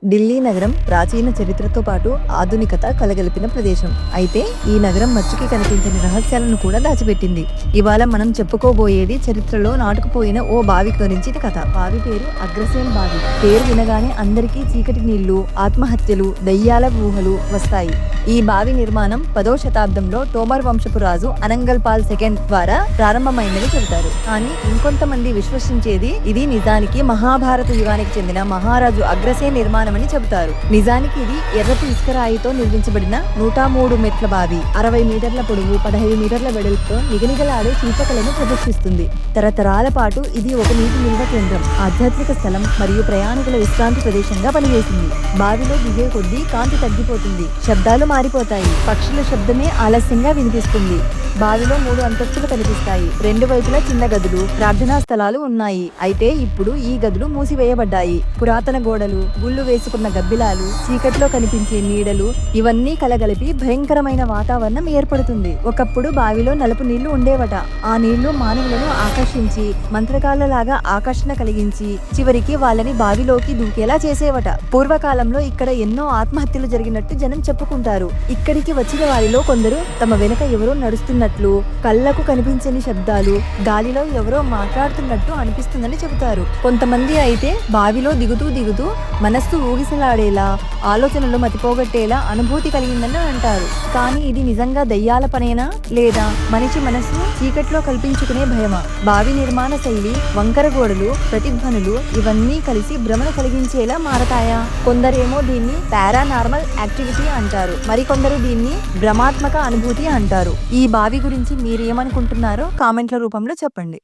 ఢిల్లీ నగరం ప్రాచీన చరిత్రతో పాటు ఆధునికత కలగలిపిన ప్రదేశం. అయితే ఈ నగరం మచ్చుకి కనిపించని రహస్యాలను కూడా దాచిపెట్టింది. ఇవాళ మనం చెప్పుకోబోయేది చరిత్రలో నాటుకుపోయిన ఓ బావి గురించిన కథ. బావి పేరు అగ్రసేన్ బావి. పేరు వినగానే అందరికీ చీకటి నీళ్లు, ఆత్మహత్యలు, దయ్యాల ఊహలు వస్తాయి. ఈ బావి నిర్మాణం 10వ శతాబ్దంలో టోమర్ వంశపు రాజు అనంగల్ పాల్ సెకండ్ ద్వారా ప్రారంభమైందని చెబుతారు. కానీ ఇంకొంతమంది విశ్వసించేది ఇది నిజానికి మహాభారత యుగానికి చెందిన మహారాజు అగ్రసేన్ నిర్మాణమని చెబుతారు. నిజానికి ఇది ఎర్రపు ఇసుకరాయితో నిర్మించబడిన 103 మెట్ల బావి. 60 మీటర్ల పొడవు, 15 మీటర్ల వెడల్పుతో నిగనిగలాడే శిల్పకళను ప్రదర్శిస్తుంది. తరతరాల పాటు ఇది ఒక నీటి నిల్వ కేంద్రం, ఆధ్యాత్మిక స్థలం మరియు ప్రయాణికుల విశ్రాంతి ప్రదేశంగా పనిచేసింది. బావిలో దిగే కొద్దీ కాంతి తగ్గిపోతుంది, శబ్దాలు మారిపోతాయి, పక్షుల శబ్దమే ఆలస్యంగా వినిపిస్తుంది. బావిలో 3 అంతస్తులు కనిపిస్తాయి. 2 వైపులా చిన్న గదులు, ప్రార్థనా స్థలాలు ఉన్నాయి. అయితే ఇప్పుడు ఈ గదులు మూసివేయబడ్డాయి. పురాతన గోడలు, గుళ్ళు వేసుకున్న గబ్బిలాలు, చీకట్లో కనిపించే నీడలు ఇవన్నీ కలగలిపి భయంకరమైన వాతావరణం ఏర్పడుతుంది. ఒకప్పుడు బావిలో నలుపు నీళ్లు ఉండేవట. ఆ నీళ్లు మానవులను ఆకర్షించి మంత్రగాళ్లలాగా ఆకర్షణ కలిగించి చివరికి వాళ్ళని బావిలోకి దూకేలా చేసేవట. పూర్వకాలంలో ఇక్కడ ఎన్నో ఆత్మహత్యలు జరిగినట్టు జనం చెప్పుకుంటారు. ఇక్కడికి వచ్చిన వారిలో కొందరు తమ వెనక ఎవరో నడుస్తున్నట్లు, కళ్ళకు కనిపించని శబ్దాలు, గాలిలో ఎవరో మాట్లాడుతున్నట్టు అనిపిస్తుందని చెబుతారు. కొంతమంది అయితే బావిలో దిగుతూ దిగుతూ మనస్సు ఊగిసలాడేలా, ఆలోచనలు మతిపోగొట్టేలా అనుభూతి కలిగిందని అంటారు. కానీ ఇది నిజంగా దయ్యాల పనేనా, లేదా మనిషి మనస్సు చీకట్లో కల్పించుకునే భయమా? బావి నిర్మాణ శైలి, వంకర గోడలు, ప్రతిధ్వనులు ఇవన్నీ కలిసి భ్రమణ కలిగించేలా మారతాయా? కొందరేమో దీన్ని పారానార్మల్ యాక్టివిటీ అంటారు, మరికొందరు దీన్ని భ్రమాత్మక అనుభూతి అంటారు. ఈ బావి గురించి మీరేమనుకుంటున్నారో కామెంట్ల రూపంలో చెప్పండి.